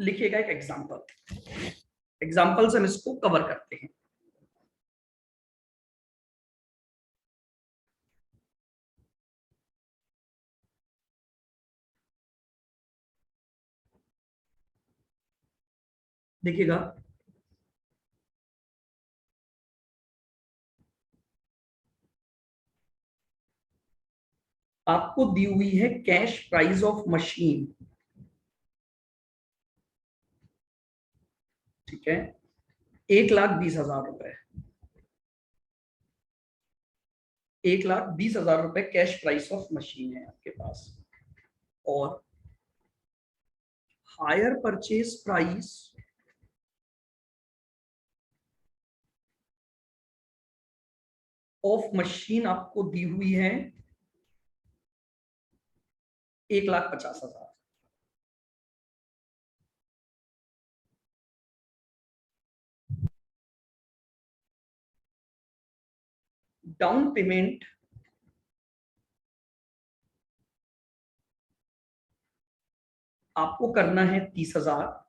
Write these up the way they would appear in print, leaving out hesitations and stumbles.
लिखिएगा एक एग्जाम्पल से हम इसको कवर करते हैं। देखिएगा, आपको दी हुई है कैश प्राइस ऑफ मशीन, ठीक है, 1,20,000 रुपए, 1,20,000 रुपए कैश प्राइस ऑफ मशीन है आपके पास। और higher purchase price of machine आपको दी हुई है 1,50,000। डाउन पेमेंट आपको करना है 30,000।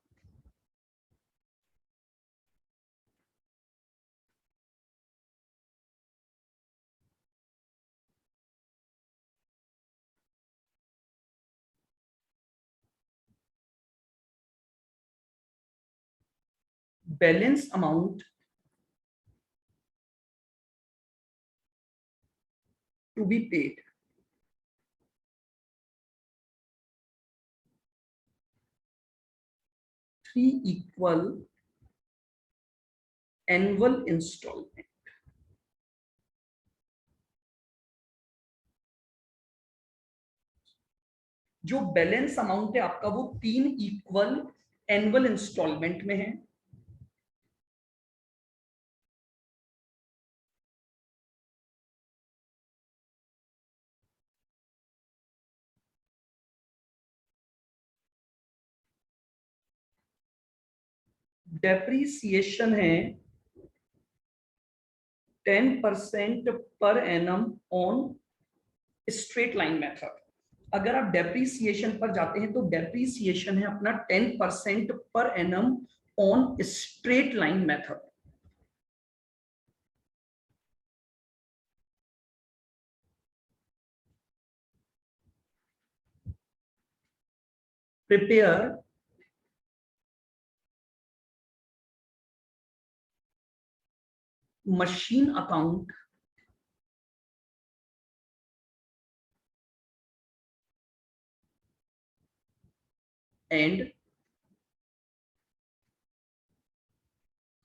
Balance amount to be paid, three equal annual installment. जो बैलेंस अमाउंट है आपका वो 3 इक्वल एनुअल इंस्टॉलमेंट में है। डेप्रीसिएशन है 10% per annum on straight line method. अगर आप डेप्रीसिएशन पर जाते हैं तो डेप्रीसिएशन है अपना 10% per annum on straight line method. Prepare machine account and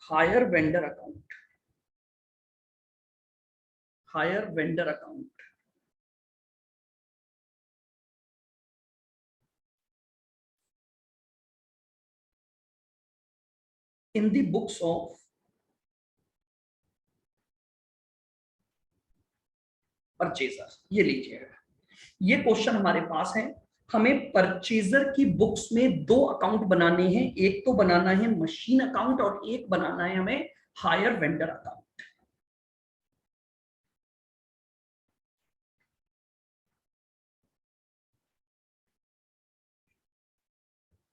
higher vendor account, higher vendor account in the books of purchaser. ये लीजिएगा, ये क्वेश्चन हमारे पास है। हमें परचेजर की बुक्स में 2 अकाउंट बनाने हैं, एक तो बनाना है मशीन अकाउंट और एक बनाना है हमें हायर वेंडर अकाउंट।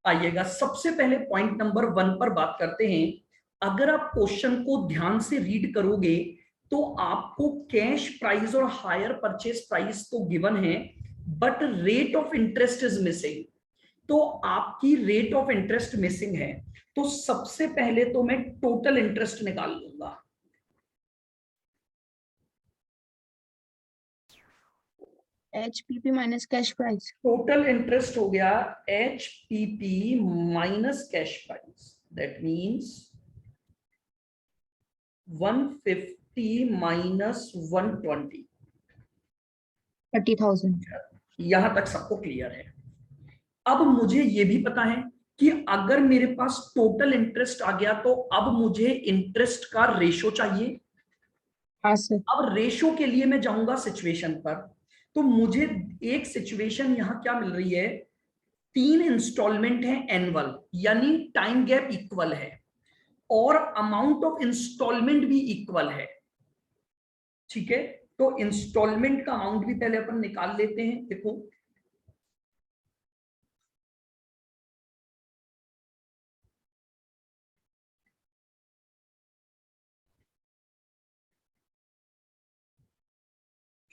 आइएगा, सबसे पहले पॉइंट नंबर 1 पर बात करते हैं। अगर आप क्वेश्चन को ध्यान से रीड करोगे तो आपको कैश प्राइस और हायर परचेज प्राइस तो गिवन है, but rate of interest is missing. तो आपकी रेट ऑफ इंटरेस्ट मिसिंग है, तो सबसे पहले तो मैं टोटल इंटरेस्ट निकाल लूंगा। HPP minus cash price. Total interest हो गया HPP minus cash price, that means 150 minus 120, 30,000। यहां तक सबको क्लियर है। अब मुझे यह भी पता है कि अगर मेरे पास टोटल इंटरेस्ट आ गया तो अब मुझे इंटरेस्ट का रेशो चाहिए। हाँ सर। अब रेशो के लिए मैं जाऊंगा सिचुएशन पर, तो मुझे एक सिचुएशन यहां क्या मिल रही है, 3 इंस्टॉलमेंट है एनुअल, यानी टाइम गैप इक्वल है और अमाउंट ऑफ इंस्टॉलमेंट भी इक्वल है। ठीक है, तो इंस्टॉलमेंट का अमाउंट भी पहले अपन निकाल लेते हैं। देखो,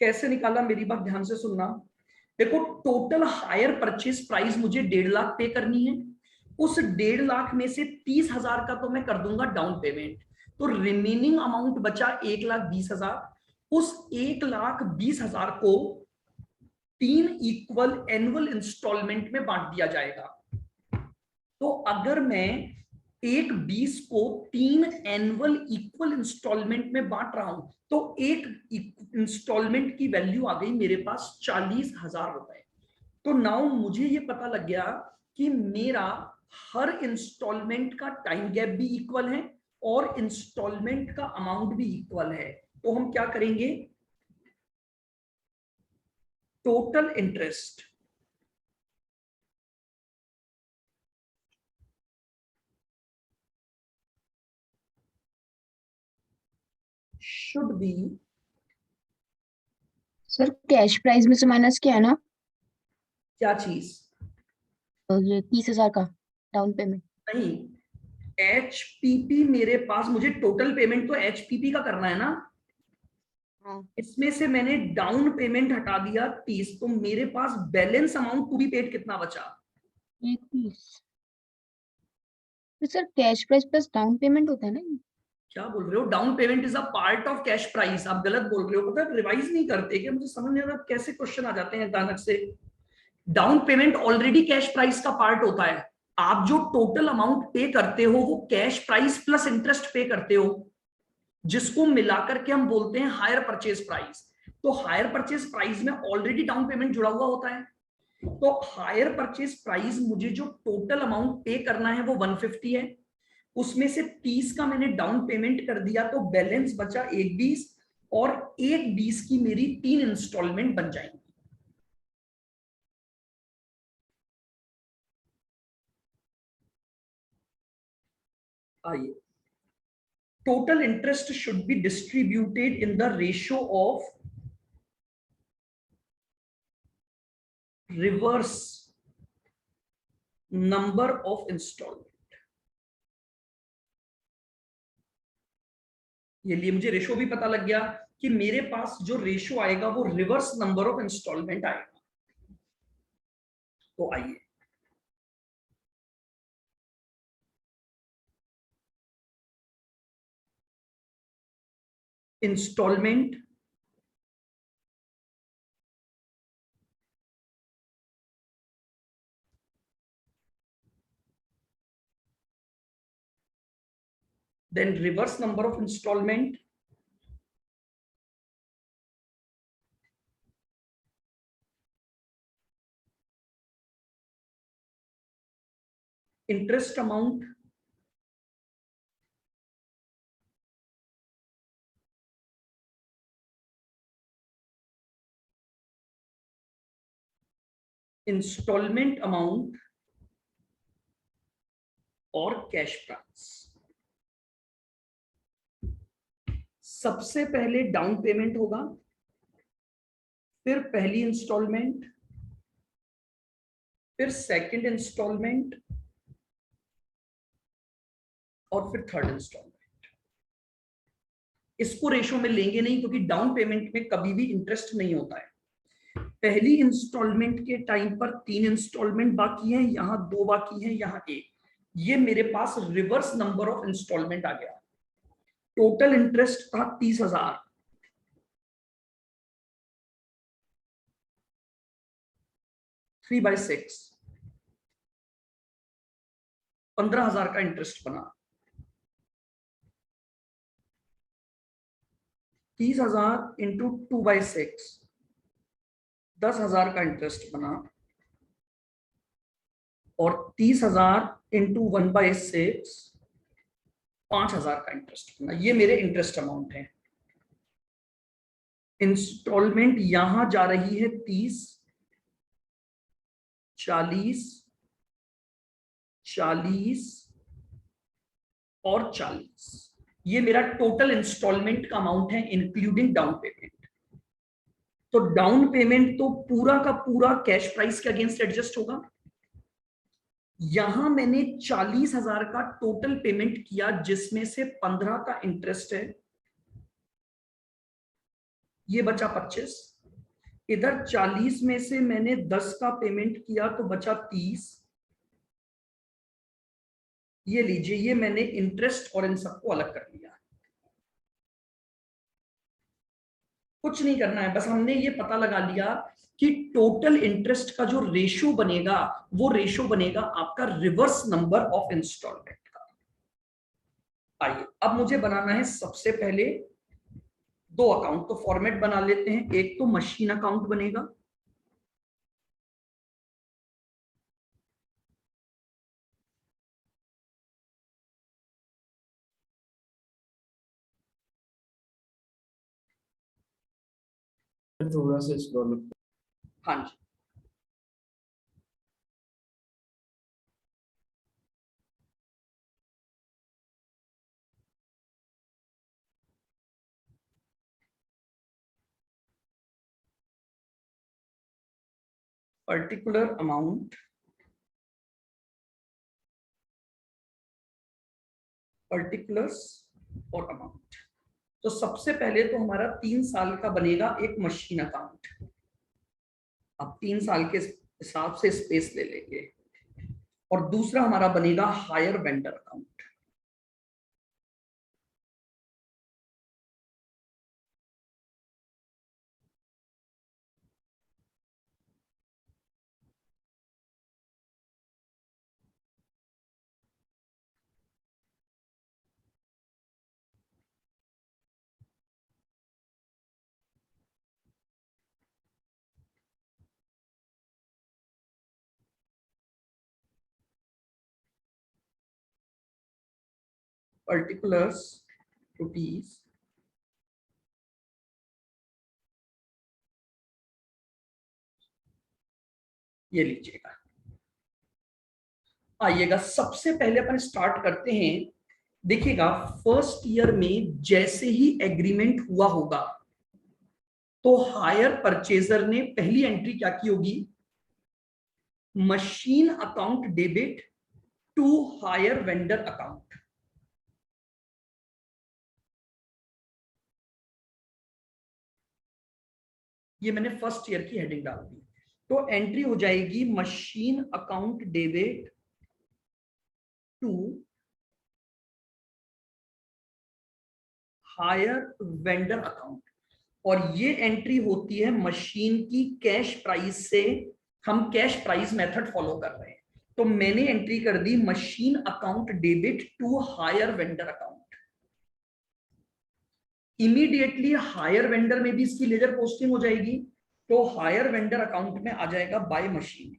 कैसे निकाला, मेरी बात ध्यान से सुनना। देखो, टोटल हायर परचेज प्राइस मुझे 1.5 लाख पे करनी है। उस 1.5 लाख में से 30,000 का तो मैं कर दूंगा डाउन पेमेंट, तो रिमेनिंग अमाउंट बचा 1,20,000। उस 1,20,000 को 3 इक्वल एनुअल इंस्टॉलमेंट में बांट दिया जाएगा। तो अगर मैं 1,20 को 3 एनुअल इक्वल इंस्टॉलमेंट में बांट रहा हूं, तो एक इंस्टॉलमेंट की वैल्यू आ गई मेरे पास 40,000 रुपए। तो नाउ मुझे ये पता लग गया कि मेरा हर इंस्टॉलमेंट का टाइम गैप भी इक्वल है और इंस्टॉलमेंट का अमाउंट भी इक्वल है। तो हम क्या करेंगे, total interest should B, sir cash price में से माइनस किया है ना, क्या चीज, तो ये 30,000 का डाउन पेमेंट। नहीं, एचपीपी मेरे पास, मुझे टोटल पेमेंट तो एचपीपी का करना है ना। हाँ। इसमें से मैंने डाउन पेमेंट हटा दिया 30, तो मेरे पास balance amount to be paid कितना बचा? 30। तो sir cash price plus down payment होता है ना ये? क्या बोल रहे हो, down payment is a part of cash price, आप गलत बोल रहे हो। पता है, रिवाइज नहीं करते कि मुझे समझ नहीं आता कैसे क्वेश्चन आ जाते हैं अचानक से। Down payment already cash price का पार्ट होता है। आप जो टोटल अमाउंट पे करते हो वो कैश प्राइस प्लस इंटरेस्ट पे करते हो, जिसको मिलाकर के हम बोलते हैं हायर परचेज प्राइस। तो हायर परचेज प्राइस में ऑलरेडी डाउन पेमेंट जुड़ा हुआ होता है। तो हायर परचेज प्राइस मुझे जो टोटल अमाउंट पे करना है वो 150 है। उसमें से 30 का मैंने डाउन पेमेंट कर दिया, तो बैलेंस बचा 1,20, और 1,20 की मेरी 3 इंस्टॉलमेंट बन जाएंगी। आइए, total interest should be distributed in the ratio of reverse number of installment. ये लिए मुझे रेशो भी पता लग गया कि मेरे पास जो रेशो आएगा वो रिवर्स नंबर ऑफ इंस्टॉलमेंट आएगा। तो आइए, instalment then reverse number of installment interest amount installment amount और कैश प्राइस। सबसे पहले डाउन पेमेंट होगा, फिर पहली इंस्टॉलमेंट, फिर सेकंड इंस्टॉलमेंट और फिर थर्ड इंस्टॉलमेंट। इसको रेशो में लेंगे नहीं क्योंकि डाउन पेमेंट में कभी भी इंटरेस्ट नहीं होता है। पहली इंस्टॉलमेंट के टाइम पर 3 इंस्टॉलमेंट बाकी हैं, यहां 2 बाकी हैं, यहां 1। ये मेरे पास रिवर्स नंबर ऑफ इंस्टॉलमेंट आ गया। टोटल इंटरेस्ट था 30,000, 3/6, 15,000 का इंटरेस्ट बना। 30,000 इंटू 2/6, 10,000 का इंटरेस्ट बना, और 30,000 इंटू 1/6, 5,000 का इंटरेस्ट बना। ये मेरे इंटरेस्ट अमाउंट है। इंस्टॉलमेंट यहां जा रही है 30, 40, 40 और 40। ये मेरा टोटल इंस्टॉलमेंट का अमाउंट है इंक्लूडिंग डाउन पेमेंट। तो डाउन पेमेंट तो पूरा का पूरा कैश प्राइस के अगेंस्ट एडजस्ट होगा। यहां मैंने 40,000 का टोटल पेमेंट किया, जिसमें से 15 का इंटरेस्ट है, ये बचा 25। इधर 40 में से मैंने 10 का पेमेंट किया तो बचा 30। ये लीजिए, ये मैंने इंटरेस्ट और इन सबको अलग कर लिया। कुछ नहीं करना है, बस हमने ये पता लगा लिया कि टोटल इंटरेस्ट का जो रेशो बनेगा वो रेशो बनेगा आपका रिवर्स नंबर ऑफ इंस्टॉलमेंट का। आइए अब मुझे बनाना है सबसे पहले दो अकाउंट, तो फॉर्मेट बना लेते हैं। एक तो मशीन अकाउंट बनेगा, थोड़ा सा स्क्रॉल। हाँ जी, पर्टिकुलर अमाउंट, पर्टिकुलर्स और अमाउंट। तो सबसे पहले तो हमारा 3 साल का बनेगा एक मशीन अकाउंट। अब 3 साल के हिसाब से स्पेस ले लेंगे। और दूसरा हमारा बनेगा higher vendor account. Particulars rupees, ये लीजिएगा। आइएगा सबसे पहले अपन स्टार्ट करते हैं। देखिएगा फर्स्ट ईयर में जैसे ही एग्रीमेंट हुआ होगा तो हायर परचेजर ने पहली एंट्री क्या की होगी, machine account debit to hire vendor account. ये मैंने फर्स्ट ईयर की हेडिंग डाल दी। तो एंट्री हो जाएगी machine account debit to hire vendor account. और ये एंट्री होती है मशीन की कैश प्राइस से। हम कैश प्राइस मेथड फॉलो कर रहे हैं, तो मैंने एंट्री कर दी machine account debit to hire vendor account. Immediately hire vendor में भी इसकी लेजर पोस्टिंग हो जाएगी, तो हायर वेंडर अकाउंट में आ जाएगा by machine.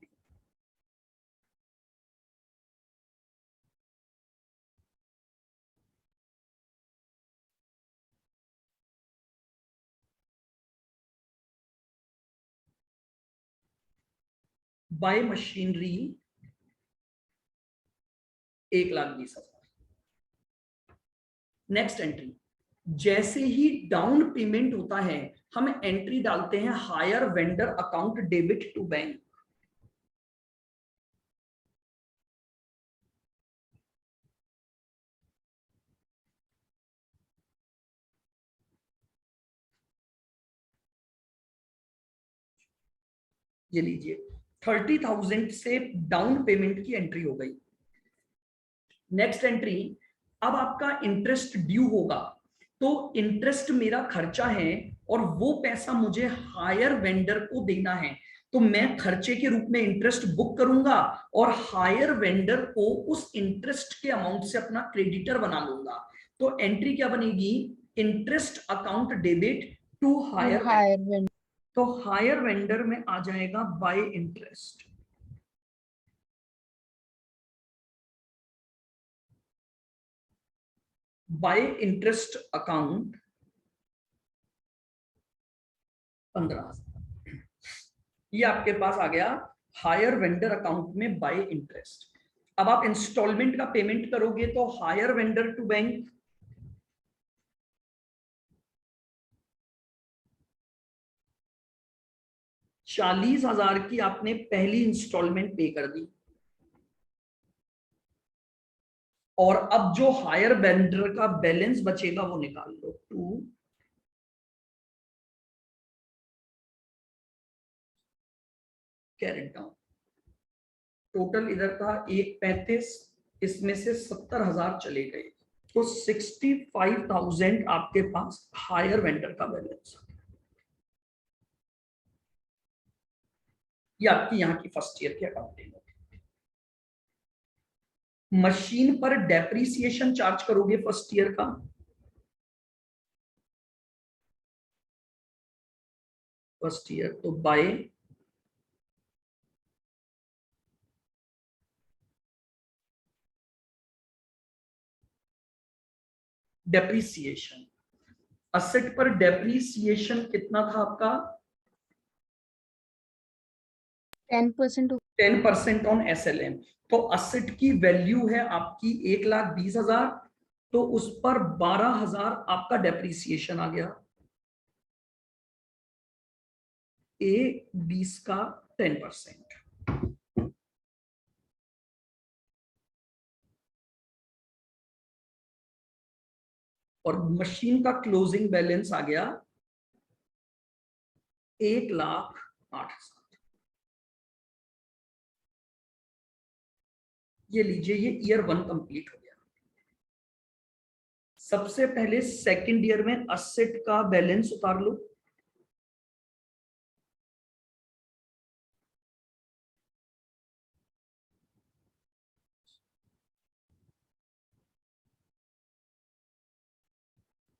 Bye machinery 1,20,000। Next entry, जैसे ही डाउन पेमेंट होता है हम एंट्री डालते हैं hire vendor account debit to bank. ये लीजिए 30,000 से डाउन पेमेंट की एंट्री हो गई। नेक्स्ट एंट्री, अब आपका इंटरेस्ट ड्यू होगा, तो इंटरेस्ट मेरा खर्चा है और वो पैसा मुझे हायर वेंडर को देना है, तो मैं खर्चे के रूप में इंटरेस्ट बुक करूंगा और हायर वेंडर को उस इंटरेस्ट के अमाउंट से अपना क्रेडिटर बना लूंगा। तो एंट्री क्या बनेगी, interest account debit to hire vendor. तो हायर वेंडर में आ जाएगा by interest. By interest account 15,000। ये आपके पास आ गया हायर वेंडर अकाउंट में बाय इंटरेस्ट। अब आप इंस्टॉलमेंट का पेमेंट करोगे तो हायर वेंडर टू बैंक 40,000 की आपने पहली इंस्टॉलमेंट पे कर दी। और अब जो हायर वेंडर का बैलेंस बचेगा वो निकाल लो, टू कैरेट डाउन। टोटल इधर था 135, इसमें से 70,000 चले गए, तो 65,000 आपके पास हायर वेंडर का बैलेंस। ये आपकी यहाँ की फर्स्ट ईयर की अकाउंटिंग होगी। मशीन पर डेप्रिसिएशन चार्ज करोगे फर्स्ट ईयर का, फर्स्ट ईयर तो बाय डेप्रिसिएशन। असेट पर डेप्रिसिएशन कितना था आपका? 10%। 10% ऑन SLM। तो असेट की वैल्यू है आपकी 1,20,000, तो उस पर 12,000 आपका डेप्रिसिएशन आ गया। ए 20 का 10%। और मशीन का क्लोजिंग बैलेंस आ गया 1,08,000। ये लीजिए, ये ईयर 1 कंप्लीट हो गया। सबसे पहले सेकंड ईयर में असेट का बैलेंस उतार लो।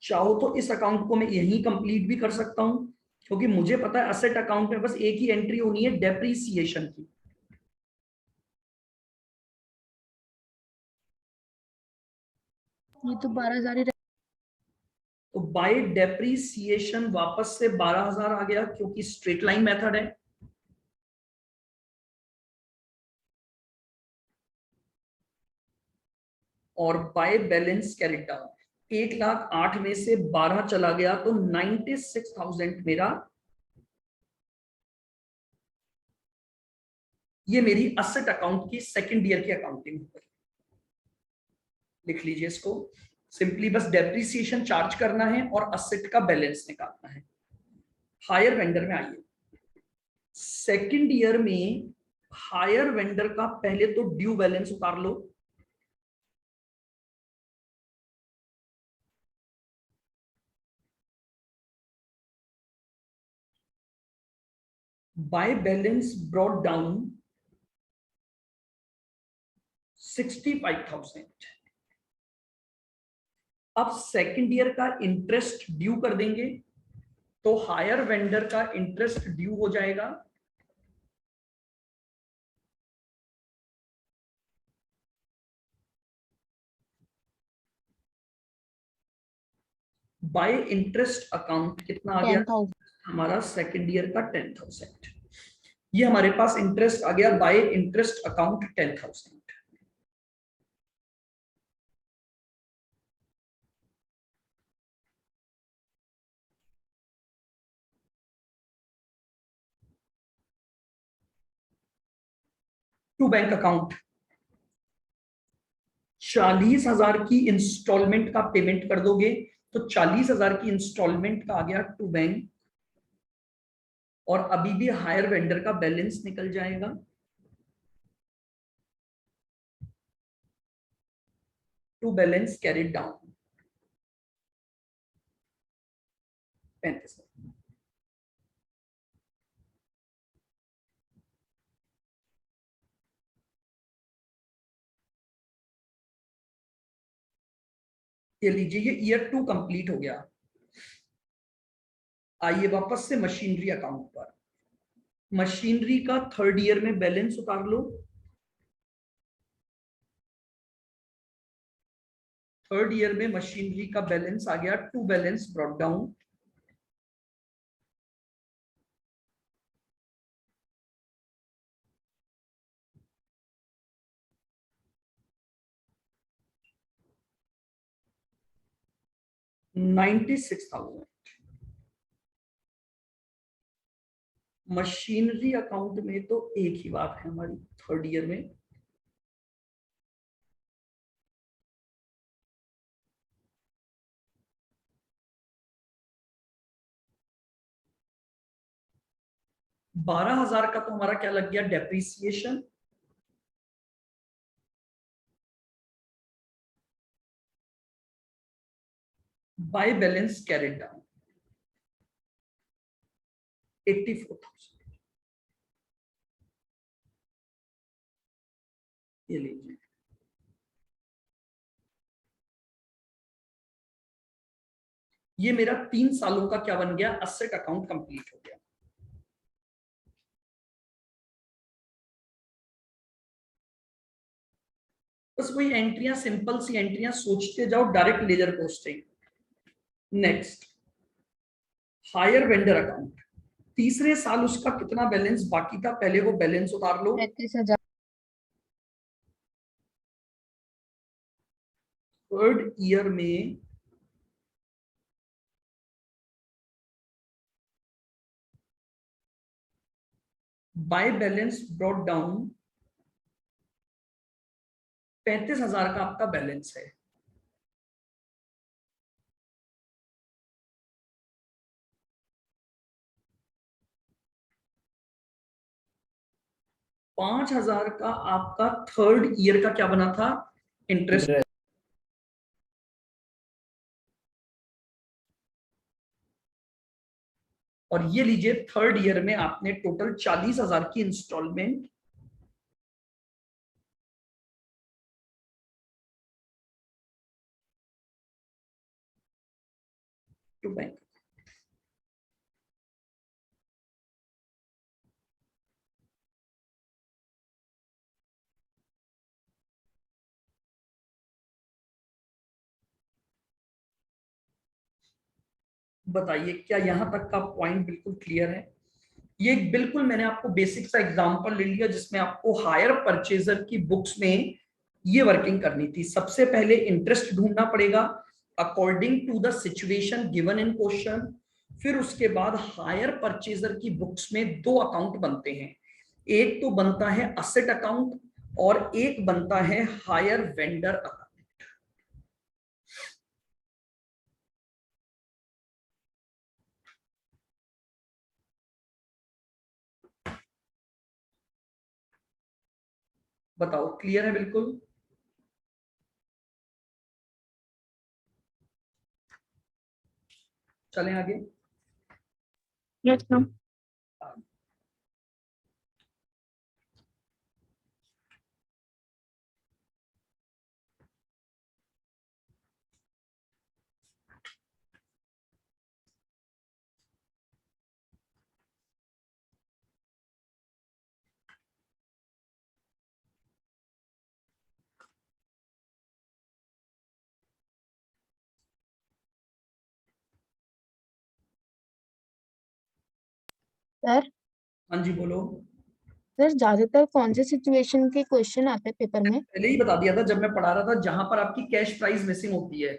चाहो तो इस अकाउंट को मैं यहीं कंप्लीट भी कर सकता हूं, क्योंकि मुझे पता है असेट अकाउंट में बस एक ही एंट्री होनी है, डेप्रीसिएशन की। ये तो 12,000 ही तो बाय डेप्रीसिएशन वापस से 12,000 आ गया, क्योंकि स्ट्रेट लाइन मेथड है। और बाय बैलेंस कैरिड डाउन, 1,08,000 में से 12 चला गया, तो 96,000 मेरा, ये मेरी असेट अकाउंट की सेकंड ईयर की अकाउंटिंग हो गई। लिख लीजिए इसको, सिंपली बस डेप्रिसिएशन चार्ज करना है और असेट का बैलेंस निकालना है। हायर वेंडर में आइए, सेकंड ईयर में हायर वेंडर का पहले तो ड्यू बैलेंस उतार लो। By balance brought down 65,000। अब सेकंड ईयर का इंटरेस्ट ड्यू कर देंगे, तो हायर वेंडर का इंटरेस्ट ड्यू हो जाएगा बाय इंटरेस्ट अकाउंट कितना आ गया 10,000। हमारा सेकंड ईयर का 10,000। ये हमारे पास इंटरेस्ट आ गया by interest account 10,000। To bank account 40,000 की इंस्टॉलमेंट का पेमेंट कर दोगे, तो 40,000 की इंस्टॉलमेंट का आ गया टू बैंक। और अभी भी हायर वेंडर का बैलेंस निकल जाएगा, टू बैलेंस कैरिड डाउन 35। ये लीजिए, ये ईयर 2 कंप्लीट हो गया। आइए वापस से मशीनरी अकाउंट पर। मशीनरी का थर्ड ईयर में बैलेंस उतार लो। थर्ड ईयर में मशीनरी का बैलेंस आ गया to balance brought down 96,000। Machinery account में तो एक ही बात है हमारी थर्ड ईयर में, 12,000 का तो हमारा क्या लग गया, depreciation. By balance carried down 84,000। ये लीजिए, ये मेरा 3 सालों का क्या बन गया, असेट अकाउंट कंप्लीट हो गया। बस वही एंट्रियां, सिंपल सी एंट्रियां सोचते जाओ, direct ledger posting. Next, higher vendor account. तीसरे साल उसका कितना बैलेंस बाकी था, पहले वो बैलेंस उतार लो। 35,000। थर्ड ईयर में बाय बैलेंस ब्रॉट डाउन 35,000 का आपका बैलेंस है। $5,000 का आपका थर्ड ईयर का क्या बना था, इंटरेस्ट। और ये लीजिए, थर्ड ईयर में आपने टोटल 40,000 की इंस्टॉलमेंट टू बैंक। बताइए क्या यहां तक का पॉइंट बिल्कुल क्लियर है। ये बिल्कुल मैंने आपको बेसिक सा एग्जांपल ले लिया जिसमें आपको हायर परचेजर की बुक्स में ये वर्किंग करनी थी। सबसे पहले इंटरेस्ट ढूंढना पड़ेगा according to the situation given in question. फिर उसके बाद हायर परचेजर की बुक्स में दो अकाउंट बनते हैं, एक तो बनता है असेट अकाउंट और एक बनता है हायर वेंडर अकाउंट। बताओ क्लियर है बिल्कुल। चलें आगे। Yes ma'am. सर हाँ जी बोलो। सर ज्यादातर कौन से सिचुएशन के क्वेश्चन आते हैं पेपर में? पहले ही बता दिया था जब मैं पढ़ा रहा था, जहां पर आपकी कैश प्राइस मिसिंग होती है,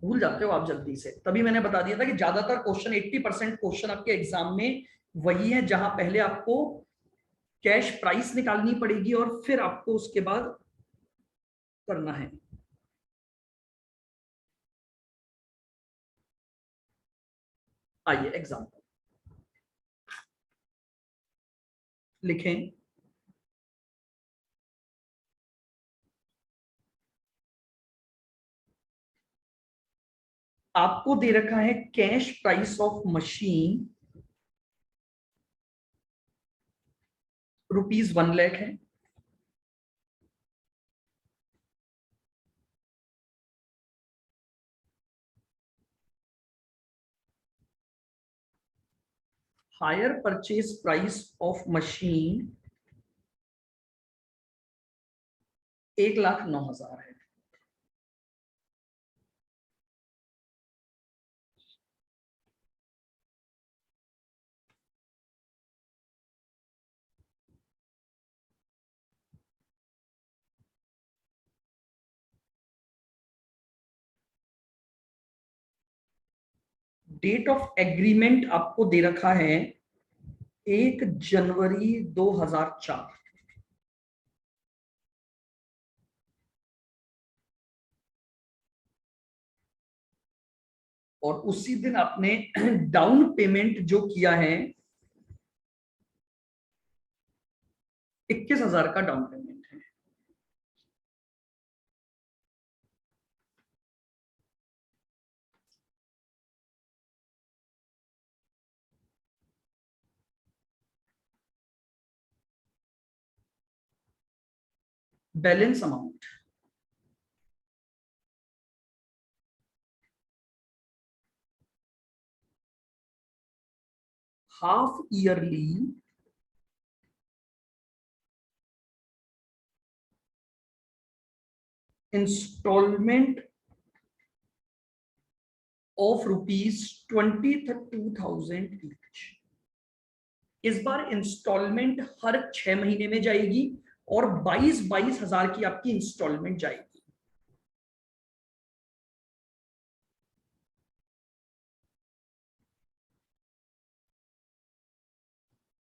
भूल जाते हो आप जल्दी से, तभी मैंने बता दिया था कि ज्यादातर क्वेश्चन 80% क्वेश्चन आपके एग्जाम में वही है जहां पहले आपको कैश प्राइस निकालनी पड़ेगी और फिर आपको उसके बाद करना है। आइए एग्जाम्पल लिखें। आपको दे रखा है कैश प्राइस ऑफ मशीन ₹1,00,000 है। Higher purchase price of machine 1,09,000 है। डेट ऑफ एग्रीमेंट आपको दे रखा है 1 जनवरी 2004। और उसी दिन आपने डाउन पेमेंट जो किया है 21,000 का डाउन पेमेंट है। Balance amount half yearly installment of ₹22,000 each. इस बार इंस्टॉलमेंट हर 6 महीने में जाएगी और 22,000 की आपकी इंस्टॉलमेंट जाएगी।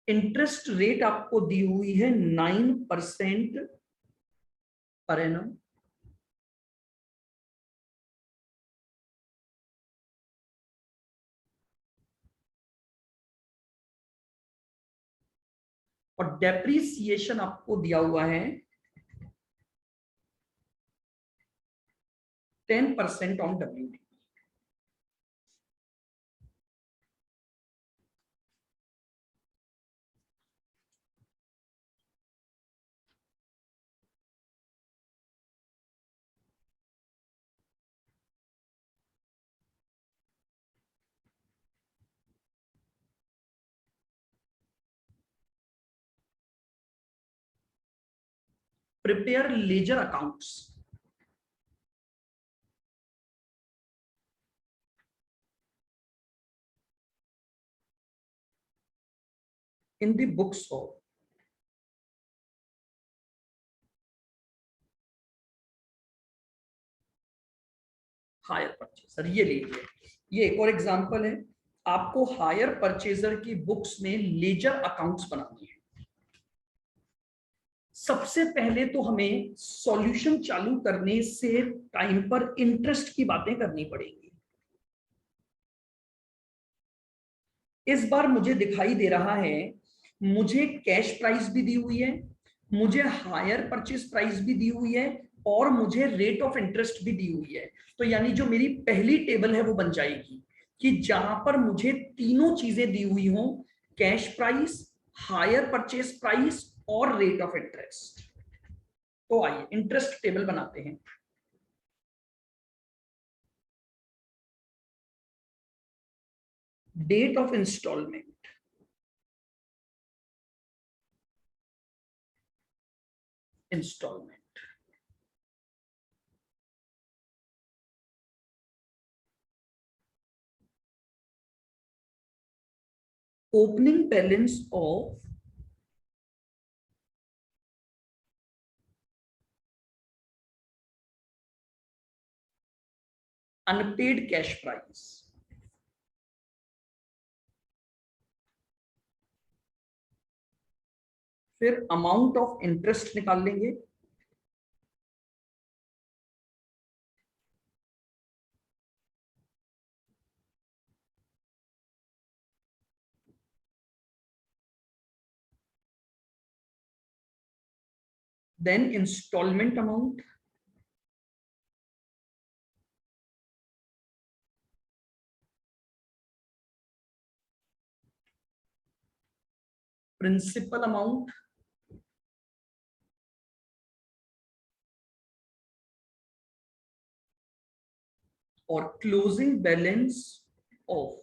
इंटरेस्ट रेट आपको दी हुई है 9% पर एनम। और डेप्रीसिएशन आपको दिया हुआ है 10% on WDV। Prepare ledger accounts in the books of hire purchaser. ये लीजिए, ये एक और एग्जांपल है। आपको हायर परचेजर की बुक्स में लेजर अकाउंट्स बनानी है। सबसे पहले तो हमें सॉल्यूशन चालू करने से टाइम पर इंटरेस्ट की बातें करनी पड़ेगी। इस बार मुझे दिखाई दे रहा है, मुझे कैश प्राइस भी दी हुई है, मुझे हायर परचेज प्राइस भी दी हुई है और मुझे रेट ऑफ इंटरेस्ट भी दी हुई है। तो यानी जो मेरी पहली टेबल है वो बन जाएगी कि जहां पर मुझे तीनों चीजें दी हुई हो, cash price, hire purchase price और रेट ऑफ इंटरेस्ट। तो आइए इंटरेस्ट टेबल बनाते हैं। Date of instalment, instalment, opening balance of unpaid cash price, फिर अमाउंट ऑफ इंटरेस्ट निकाल लेंगे, then instalment amount, principal amount, और closing balance of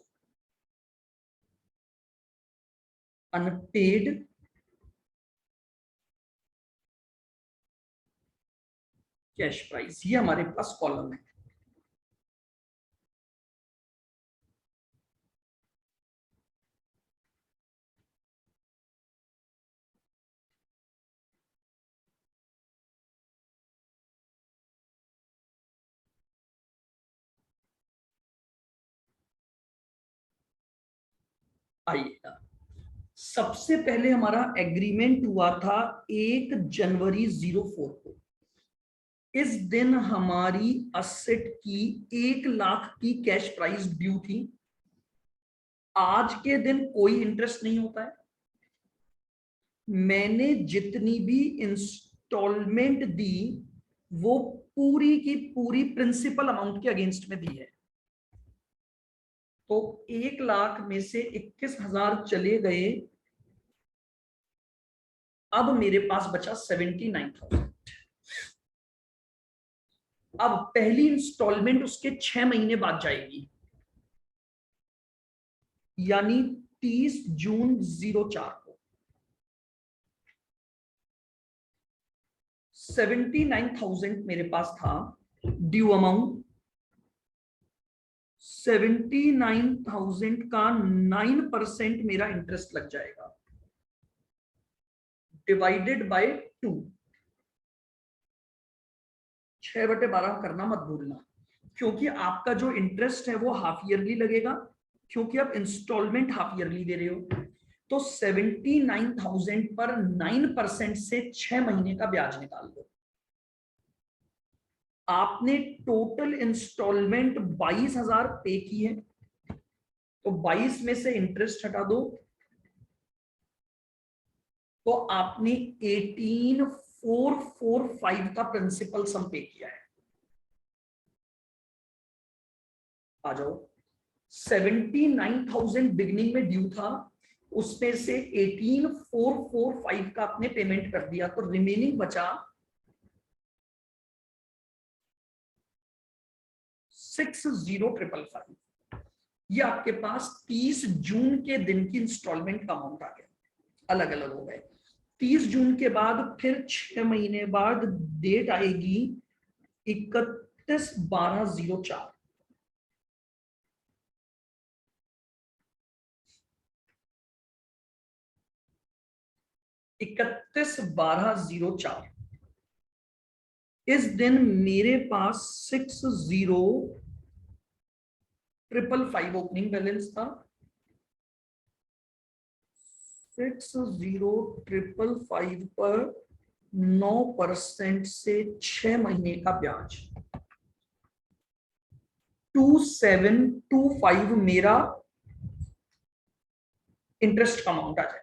unpaid cash price. ये हमारे पास कॉलम है। आइए, सबसे पहले हमारा एग्रीमेंट हुआ था 1 जनवरी 04 को। इस दिन हमारी असेट की 1 लाख की कैश प्राइस ड्यू थी। आज के दिन कोई इंटरेस्ट नहीं होता है, मैंने जितनी भी इंस्टॉलमेंट दी वो पूरी की पूरी प्रिंसिपल अमाउंट के अगेंस्ट में दी है। तो 1 लाख में से 21,000 चले गए, अब मेरे पास बचा 79,000। अब पहली इंस्टॉलमेंट उसके 6 महीने बाद जाएगी, यानी 30 जून 04 को 79,000 मेरे पास था ड्यू अमाउंट। 79,000 का 9% मेरा इंटरेस्ट लग जाएगा, डिवाइडेड बाय 2। 6/12 करना मत भूलना, क्योंकि आपका जो इंटरेस्ट है वो हाफ ईयरली लगेगा, क्योंकि आप इंस्टॉलमेंट हाफ ईयरली दे रहे हो। तो 79,000 पर 9% से 6 महीने का ब्याज निकाल दो। आपने टोटल इंस्टॉलमेंट 22,000 पे की है, तो 22 में से इंटरेस्ट हटा दो, तो आपने 18,445 का प्रिंसिपल सम पे किया है। आ जाओ, 79,000 बिगनिंग में ड्यू था, उसमें से 18,445 का आपने पेमेंट कर दिया, तो रिमेनिंग बचा 60,555। ये आपके पास 30 जून के दिन की इंस्टॉलमेंट का अमाउंट आ गया, अलग अलग हो गए। 30 जून के बाद फिर 6 महीने बाद डेट आएगी 31/12/04। 31/12/04 इस दिन मेरे पास 60,555 ओपनिंग बैलेंस था। 60,555 पर 9% से 6 महीने का ब्याज 2725 मेरा इंटरेस्ट का अमाउंट आ जाएगा।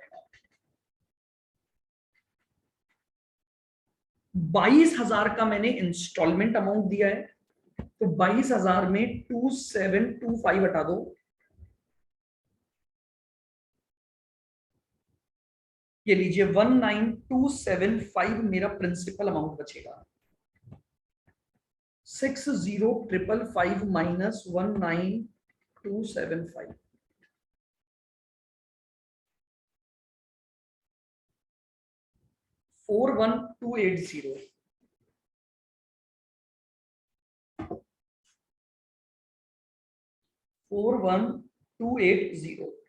22,000 का मैंने इंस्टॉलमेंट अमाउंट दिया है, तो 22,000 में 2725 हटा दो, ये लीजिए 19,275 मेरा प्रिंसिपल अमाउंट बचेगा। 60,555 माइनस 19,275, 41,280। 41,280।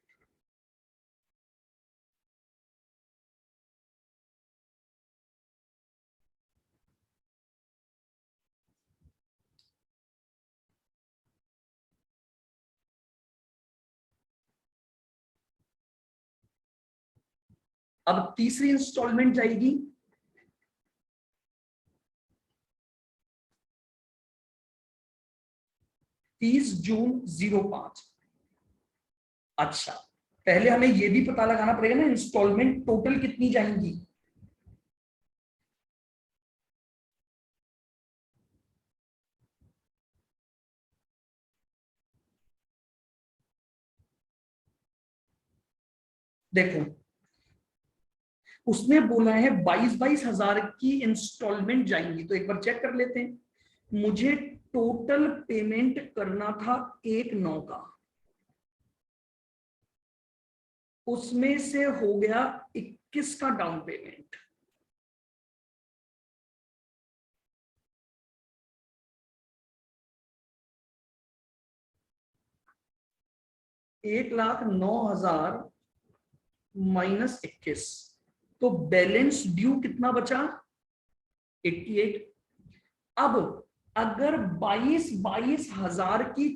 अब तीसरी इंस्टॉलमेंट जाएगी 30 जून 05। अच्छा, पहले हमें यह भी पता लगाना पड़ेगा ना इंस्टॉलमेंट टोटल कितनी जाएंगी। देखो, उसने बोला है 22,000 की इंस्टॉलमेंट जाएंगी, तो एक बार चेक कर लेते हैं। मुझे टोटल पेमेंट करना था 1,9 का, उसमें से हो गया 21 का डाउन पेमेंट। $1,09,000 माइनस 21, तो बैलेंस ड्यू कितना बचा 88। अब अगर 22,000 की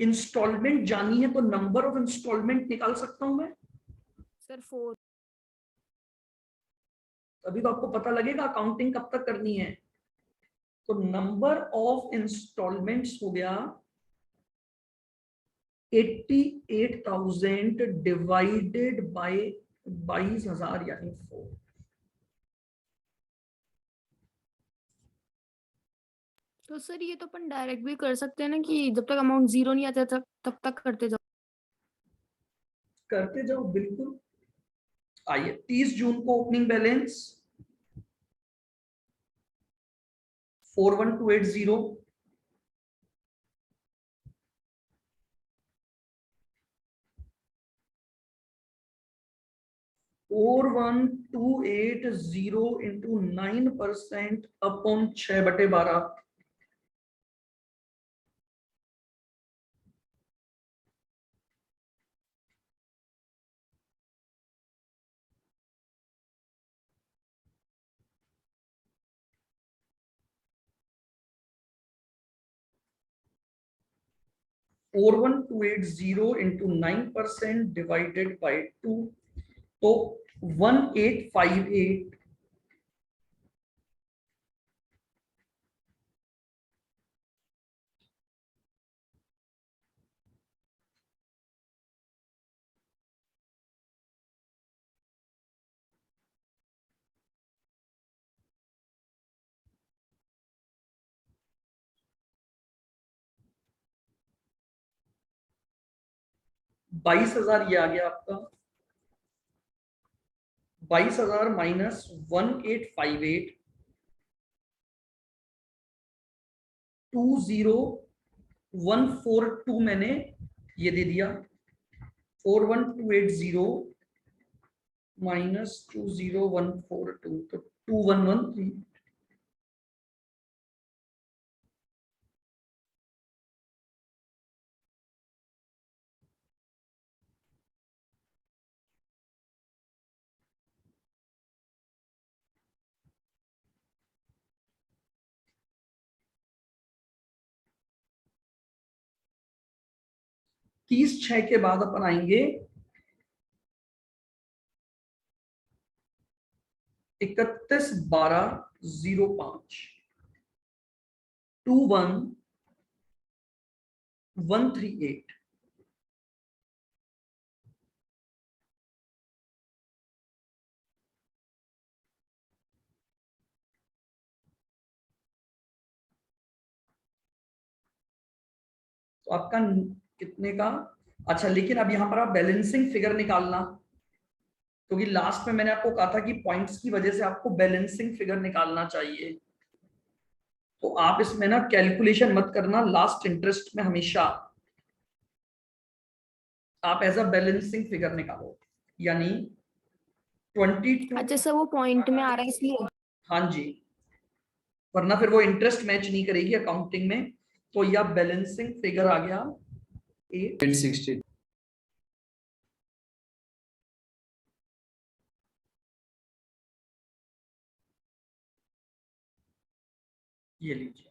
इंस्टॉलमेंट जानी है, तो नंबर ऑफ इंस्टॉलमेंट निकाल सकता हूं मैं सर 4। अभी तो आपको पता लगेगा अकाउंटिंग कब तक करनी है। तो नंबर ऑफ इंस्टॉलमेंट्स हो गया 88,000 डिवाइडेड बाय 22,000 यानी 4। तो सर ये तो अपन डायरेक्ट भी कर सकते हैं ना कि जब तक अमाउंट जीरो नहीं आता तब तक करते जाओ। करते जाओ बिल्कुल। आइए 30 जून को opening balance 41280, 41,280 into 9% upon 6/12। 41,280 into 9% divided by 2, तो 1858। $22,000 ये आ गया आपका। 22,000 माइनस 1858, 20142 मैंने ये दे दिया। 41,280 माइनस 20142, तो 2113। तीस 6 के बाद अपन आएंगे 31/12/05, 21,138। तो आपका कितने का? अच्छा, लेकिन अब यहां पर आप बैलेंसिंग फिगर निकालना, क्योंकि लास्ट में मैंने आपको कहा था कि पॉइंट्स की वजह से आपको बैलेंसिंग फिगर निकालना चाहिए। तो आप इसमें ना कैलकुलेशन मत करना, लास्ट इंटरेस्ट में हमेशा आप एज अ बैलेंसिंग फिगर निकालो, यानी 22। अच्छा सर वो पॉइंट में आ रहा है इसलिए। हाँ जी, वरना फिर वो इंटरेस्ट मैच नहीं करेगी अकाउंटिंग में। तो यह बैलेंसिंग फिगर आ गया 860। ये लीजिए।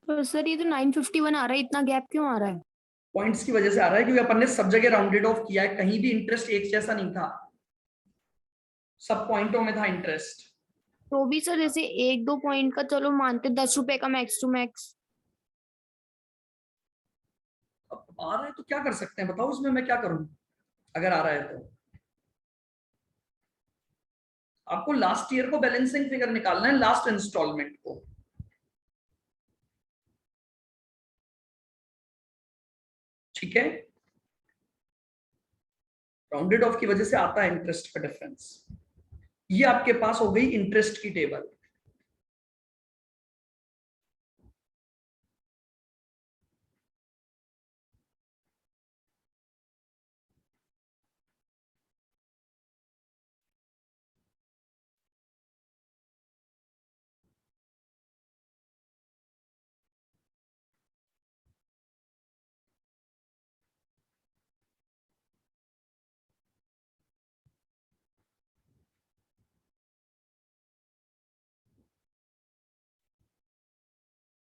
तो सर ये तो 951 आ रहा है, इतना गैप क्यों आ रहा है? पॉइंट्स की वजह से आ रहा है, क्योंकि अपन ने सब जगह राउंडेड ऑफ किया है, कहीं भी इंटरेस्ट एक जैसा नहीं था, सब पॉइंटों में था इंटरेस्ट। तो भी सर जैसे एक दो पॉइंट का चलो मानते 10 रुपए का मैक्स टू मैक्स। अब आ रहा है तो क्या कर सकते हैं बताओ, इसमें मैं क्या करूं अगर आ रहा है तो। आपको लास्ट ईयर को बैलेंसिंग फिगर निकालना है, लास्ट इंस्टॉलमेंट को। ठीक है, राउंडेड ऑफ की वजह से आता है इंटरेस्ट का डिफरेंस। ये आपके पास हो गई इंटरेस्ट की टेबल।